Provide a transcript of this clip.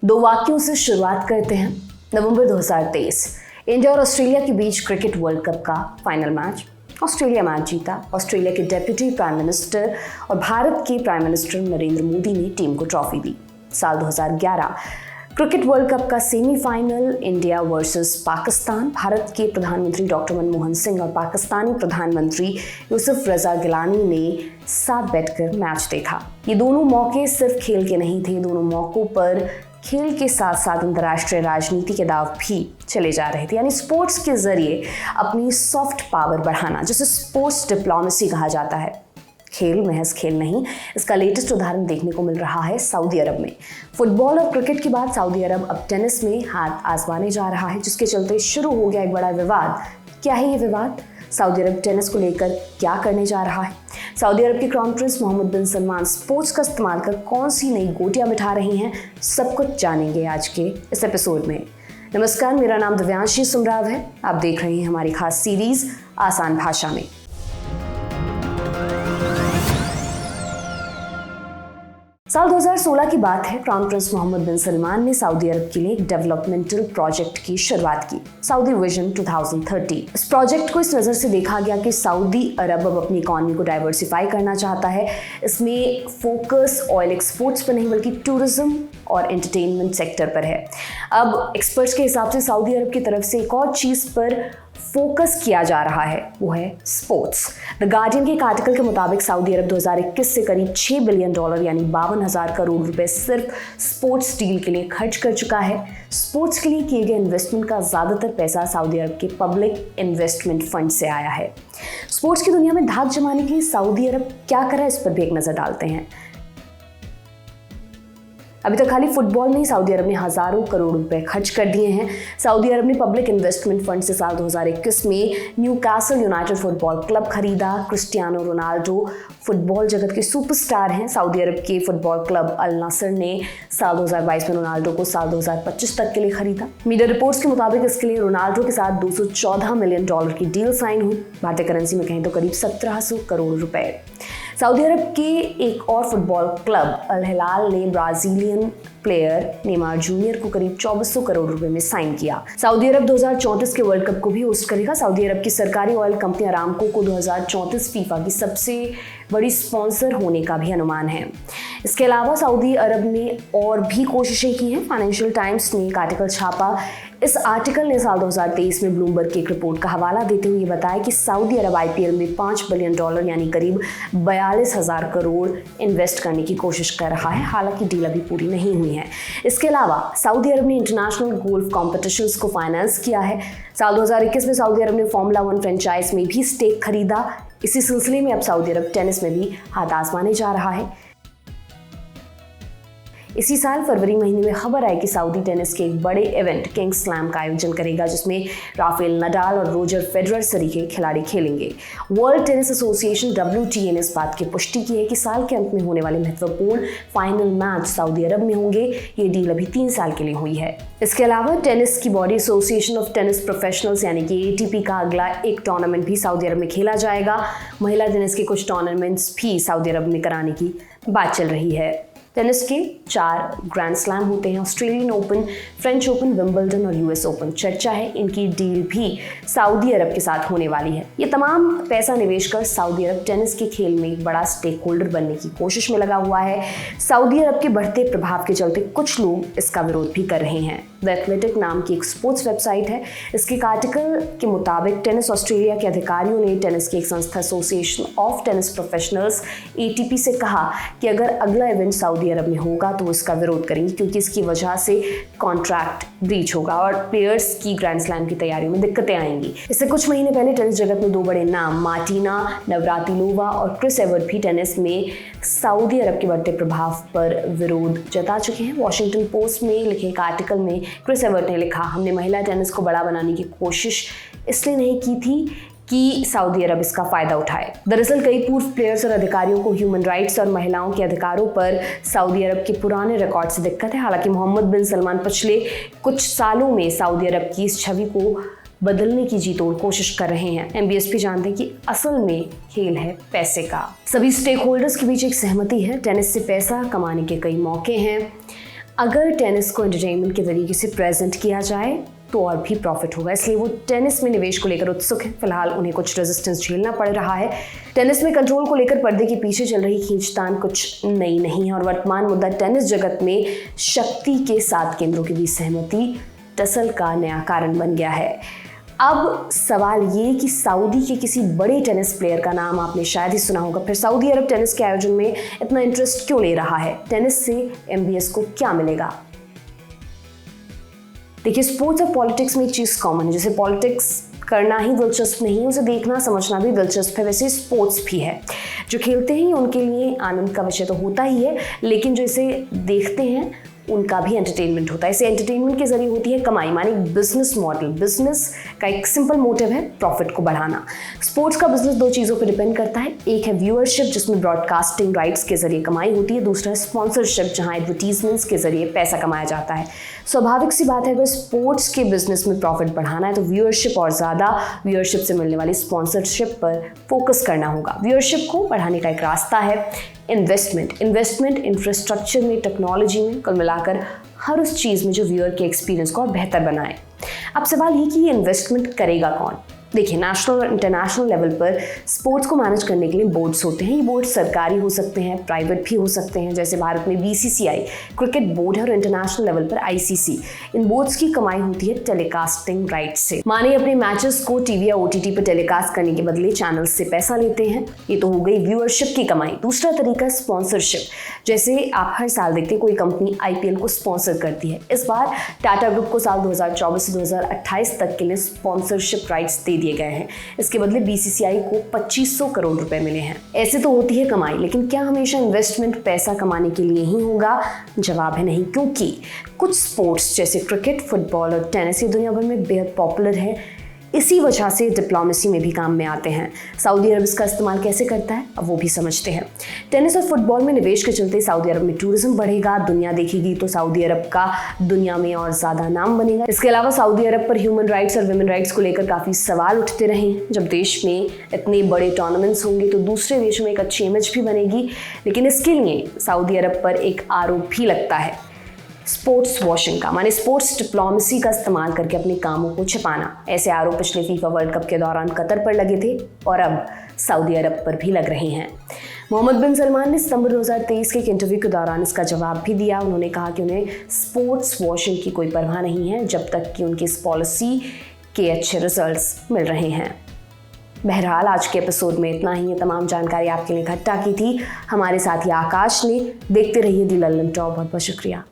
दो वाक्यों से शुरुआत करते हैं। नवंबर 2023 इंडिया और ऑस्ट्रेलिया के बीच क्रिकेट वर्ल्ड कप का फाइनल मैच। ऑस्ट्रेलिया मैच जीता। ऑस्ट्रेलिया के डिप्टी प्राइम मिनिस्टर और भारत के प्राइम मिनिस्टर नरेंद्र मोदी ने टीम को ट्रॉफी दी। साल 2011 क्रिकेट वर्ल्ड कप का semifinal India versus Pakistan. Bharat के प्रधानमंत्री डॉक्टर मनमोहन सिंह और पाकिस्तानी प्रधानमंत्री यूसुफ रजा गिलानी ने साथ बैठकर मैच देखा। ये दोनों मौके सिर्फ खेल के नहीं थे, दोनों मौकों पर खेल के साथ साथ अंतर्राष्ट्रीय राजनीति के दाव भी चले जा रहे थे। यानी स्पोर्ट्स के जरिए अपनी सॉफ्ट पावर बढ़ाना, जिसे स्पोर्ट्स डिप्लोमेसी कहा जाता है। खेल महज खेल नहीं, इसका लेटेस्ट उदाहरण देखने को मिल रहा है सऊदी अरब में। फुटबॉल और क्रिकेट के बाद सऊदी अरब अब टेनिस में हाथ आजमाने जा रहा है, जिसके चलते शुरू हो गया एक बड़ा विवाद। क्या है ये विवाद? सऊदी अरब टेनिस को लेकर क्या करने जा रहा है? सऊदी अरब के क्राउन प्रिंस मोहम्मद बिन सलमान स्पोर्ट्स का इस्तेमाल कर कौन सी नई गोटियां बिठा रहे हैं, सब कुछ जानेंगे आज के इस एपिसोड में। नमस्कार, मेरा नाम दिव्यांशी सुमराव है। आप देख रहे हैं हमारी खास सीरीज आसान भाषा में। साल 2016 की बात है। क्राउन प्रिंस मोहम्मद बिन सलमान ने सऊदी अरब के लिए एक डेवलपमेंटल प्रोजेक्ट की शुरुआत की, सऊदी विजन 2030। इस प्रोजेक्ट को इस नज़र से देखा गया कि सऊदी अरब अब अपनी इकॉनमी को डाइवर्सिफाई करना चाहता है। इसमें फोकस ऑयल एक्सपोर्ट्स पर नहीं बल्कि टूरिज्म और एंटरटेनमेंट सेक्टर पर है। अब एक्सपर्ट्स के हिसाब से सऊदी अरब की तरफ से एक और चीज़ पर फोकस किया जा रहा है, वो है स्पोर्ट्स। द गार्डियन के एक आर्टिकल के मुताबिक सऊदी अरब 2021 से करीब $6 बिलियन यानी 52,000 करोड़ रुपए सिर्फ स्पोर्ट्स डील के लिए खर्च कर चुका है। स्पोर्ट्स के लिए किए गए इन्वेस्टमेंट का ज़्यादातर पैसा सऊदी अरब के पब्लिक इन्वेस्टमेंट फंड से आया है। स्पोर्ट्स की दुनिया में धाक जमाने के लिए सऊदी अरब क्या कर रहा है, इस पर भी एक नज़र डालते हैं। अभी तक खाली फुटबॉल में ही सऊदी अरब ने हज़ारों करोड़ रुपए खर्च कर दिए हैं। सऊदी अरब ने पब्लिक इन्वेस्टमेंट फंड से साल 2021 में न्यूकासल यूनाइटेड फुटबॉल क्लब खरीदा। क्रिस्टियानो रोनाल्डो फुटबॉल जगत के सुपरस्टार हैं। सऊदी अरब के फुटबॉल क्लब अल नसर ने साल 2022 में रोनाल्डो को साल 2025 तक के लिए खरीदा। मीडिया रिपोर्ट्स के मुताबिक इसके लिए रोनाल्डो के साथ $214 मिलियन की डील साइन हुई। भारतीय करेंसी में कहें तो करीब 1700 करोड़ रुपए। सऊदी अरब के एक और फुटबॉल क्लब अल हिलाल ने ब्राजीलियन प्लेयर नेमार जूनियर को करीब 2400 करोड़ रुपए में साइन किया। सऊदी अरब 2034 के वर्ल्ड कप को भी होस्ट करेगा। सऊदी अरब की सरकारी ऑयल कंपनी अरामको को 2034 फीफा की सबसे बड़ी स्पॉन्सर होने का भी अनुमान है। इसके अलावा सऊदी अरब ने और भी कोशिशें की हैं। फाइनेंशियल टाइम्स ने एक आर्टिकल छापा। इस आर्टिकल ने साल 2023 में ब्लूमबर्ग की एक रिपोर्ट का हवाला देते हुए बताया कि सऊदी अरब IPL में $5 बिलियन यानी करीब 42,000 करोड़ इन्वेस्ट करने की कोशिश कर रहा है। हालांकि डील अभी पूरी नहीं हुई है। इसके अलावा सऊदी अरब ने इंटरनेशनल गोल्फ कॉम्पिटिशन्स को फाइनेंस किया है। साल 2021 में सऊदी अरब ने फॉर्मूला 1 फ्रेंचाइज में भी स्टेक खरीदा। इसी सिलसिले में अब सऊदी अरब टेनिस में भी हाथ आजमाने जा रहा है। इसी साल फरवरी महीने में खबर आई कि सऊदी टेनिस के एक बड़े इवेंट किंग्स स्लैम का आयोजन करेगा, जिसमें राफेल नडाल और रोजर फेडरर सरीखे खिलाड़ी खेलेंगे। वर्ल्ड टेनिस एसोसिएशन WTA ने इस बात की पुष्टि की है कि साल के अंत में होने वाले महत्वपूर्ण फाइनल मैच सऊदी अरब में होंगे। ये डील अभी 3 साल के लिए हुई है। इसके अलावा टेनिस की body association of tennis professionals यानी कि ATP का अगला एक टूर्नामेंट भी सऊदी अरब में खेला जाएगा। महिला टेनिस के कुछ टूर्नामेंट्स भी सऊदी अरब में कराने की बात चल रही है। टेनिस के 4 ग्रैंड स्लैम होते हैं, Australian open, French open, Wimbledon और US ओपन। चर्चा है इनकी डील भी सऊदी अरब के साथ होने वाली है। ये तमाम पैसा निवेश कर सऊदी अरब टेनिस के खेल में एक बड़ा स्टेक होल्डर बनने की कोशिश में लगा हुआ है। सऊदी अरब के बढ़ते प्रभाव के चलते कुछ लोग इसका विरोध भी कर रहे हैं। द एथलेटिक नाम की एक स्पोर्ट्स वेबसाइट है। इसके एक आर्टिकल के मुताबिक टेनिस ऑस्ट्रेलिया के अधिकारियों ने टेनिस की एक संस्था association of tennis professionals ATP से कहा कि अगर अगला इवेंट सऊदी अरब में होगा तो इसका विरोध करेंगे, क्योंकि इसकी वजह से कॉन्ट्रैक्ट ब्रीच होगा और प्लेयर्स की ग्रैंड स्लैम की तैयारियों में दिक्कतें आएंगी। इससे कुछ महीने पहले टेनिस जगत में 2 बड़े नाम मार्टिना नवरातिलोवा और क्रिस एवर्ट भी टेनिस में सऊदी अरब के बढ़ते प्रभाव पर विरोध जता चुके हैं। वॉशिंगटन पोस्ट में लिखे एक आर्टिकल में क्रिस एवर्ट ने लिखा, हमने महिला टेनिस को बड़ा बनाने की कोशिश इसलिए नहीं की थी कि सऊदी अरब इसका फायदा उठाए। दरअसल कई पूर्व प्लेयर्स और अधिकारियों को ह्यूमन राइट्स और महिलाओं के अधिकारों पर सऊदी अरब के पुराने रिकॉर्ड से दिक्कत है। हालांकि मोहम्मद बिन सलमान पिछले कुछ सालों में सऊदी अरब की इस छवि को बदलने की जी तोड़ कोशिश कर रहे हैं। MBSP जानते हैं कि असल में खेल है पैसे का। सभी स्टेक होल्डर्स के बीच एक सहमति है, टेनिस से पैसा कमाने के कई मौके हैं। अगर टेनिस को एंटरटेनमेंट के तरीके से प्रेजेंट किया जाए तो और भी प्रॉफिट होगा, इसलिए वो टेनिस में निवेश को लेकर उत्सुक है। फिलहाल उन्हें कुछ रेजिस्टेंस झेलना पड़ रहा है। टेनिस में कंट्रोल को लेकर पर्दे के पीछे चल रही खींचतान कुछ नई नहीं है और वर्तमान मुद्दा टेनिस जगत में शक्ति के 7 केंद्रों के बीच सहमति टसल का नया कारण बन गया है। अब सवाल ये कि सऊदी के किसी बड़े टेनिस प्लेयर का नाम आपने शायद ही सुना होगा। फिर सऊदी अरब टेनिस के आयोजन में इतना इंटरेस्ट क्यों ले रहा है? टेनिस से एमबीएस को क्या मिलेगा? देखिए, स्पोर्ट्स और पॉलिटिक्स में एक चीज़ कॉमन है। जैसे पॉलिटिक्स करना ही दिलचस्प नहीं है, उसे देखना समझना भी दिलचस्प है, वैसे स्पोर्ट्स भी है। जो खेलते हैं उनके लिए आनंद का विषय तो होता ही है, लेकिन जो इसे देखते हैं उनका भी एंटरटेनमेंट होता है। इसे एंटरटेनमेंट के जरिए होती है कमाई, माने बिजनेस मॉडल। बिजनेस का एक सिंपल मोटिव है प्रॉफिट को बढ़ाना। स्पोर्ट्स का बिजनेस 2 चीज़ों पर डिपेंड करता है। एक है व्यूअरशिप, जिसमें ब्रॉडकास्टिंग राइट्स के जरिए कमाई होती है। दूसरा है स्पॉन्सरशिप, जहां एडवर्टीजमेंट्स के जरिए पैसा कमाया जाता है। स्वाभाविक सी बात है, अगर स्पोर्ट्स के बिजनेस में प्रॉफिट बढ़ाना है तो व्यूअरशिप और ज़्यादा व्यूअरशिप से मिलने वाली स्पॉन्सरशिप पर फोकस करना होगा। व्यूअरशिप को बढ़ाने का एक रास्ता है इन्वेस्टमेंट इंफ्रास्ट्रक्चर में, टेक्नोलॉजी में, कुल मिलाकर हर उस चीज़ में जो व्यूअर के एक्सपीरियंस को और बेहतर बनाए। अब सवाल ये कि ये इन्वेस्टमेंट करेगा कौन? देखिए, नेशनल और इंटरनेशनल लेवल पर स्पोर्ट्स को मैनेज करने के लिए बोर्ड्स होते हैं। ये बोर्ड सरकारी हो सकते हैं, प्राइवेट भी हो सकते हैं। जैसे भारत में बीसीसीआई क्रिकेट बोर्ड है और इंटरनेशनल लेवल पर आईसीसी। इन बोर्ड्स की कमाई होती है टेलीकास्टिंग राइट से, माने अपने मैचेस को टीवी या ओटीटी पर टेलीकास्ट करने के बदले चैनल्स से पैसा लेते हैं। ये तो हो गई व्यूअरशिप की कमाई। दूसरा तरीका स्पॉन्सरशिप। जैसे आप हर साल देखते हैं कोई कंपनी आईपीएल को स्पॉन्सर करती है। इस बार टाटा ग्रुप को साल 2024 से 2028 तक के लिए स्पॉन्सरशिप राइट्स दे दिए गए हैं। इसके बदले बीसीसीआई को 2500 करोड़ रुपए मिले हैं। ऐसे तो होती है कमाई, लेकिन क्या हमेशा इन्वेस्टमेंट पैसा कमाने के लिए ही होगा? जवाब है नहीं, क्योंकि कुछ स्पोर्ट्स जैसे क्रिकेट, फुटबॉल और टेनिस ये दुनिया भर में बेहद पॉपुलर है। इसी वजह से डिप्लोमेसी में भी काम में आते हैं। सऊदी अरब इसका इस्तेमाल कैसे करता है, अब वो भी समझते हैं। टेनिस और फुटबॉल में निवेश के चलते सऊदी अरब में टूरिज्म बढ़ेगा, दुनिया देखेगी तो सऊदी अरब का दुनिया में और ज़्यादा नाम बनेगा। इसके अलावा सऊदी अरब पर ह्यूमन राइट्स और वुमेन राइट्स को लेकर काफ़ी सवाल उठते रहे। जब देश में इतने बड़े टूर्नामेंट्स होंगे तो दूसरे देशों में एक अच्छी इमेज भी बनेगी, लेकिन इसके लिए सऊदी अरब पर एक आरोप भी लगता है स्पोर्ट्स वॉशिंग का, माने स्पोर्ट्स डिप्लोमेसी का इस्तेमाल करके अपने कामों को छिपाना। ऐसे आरोप पिछले फीफा वर्ल्ड कप के दौरान कतर पर लगे थे और अब सऊदी अरब पर भी लग रहे हैं। मोहम्मद बिन सलमान ने सितंबर 2023 के एक इंटरव्यू के दौरान इसका जवाब भी दिया। उन्होंने कहा कि उन्हें स्पोर्ट्स वॉशिंग की कोई परवाह नहीं है जब तक कि उनकी इस पॉलिसी के अच्छे रिजल्ट्स मिल रहे हैं। बहरहाल आज के एपिसोड में इतना ही। तमाम जानकारी आपके लिए इकट्ठा की थी हमारे साथी आकाश ने। देखते रहिए दी लल्लन टॉप। बहुत बहुत शुक्रिया।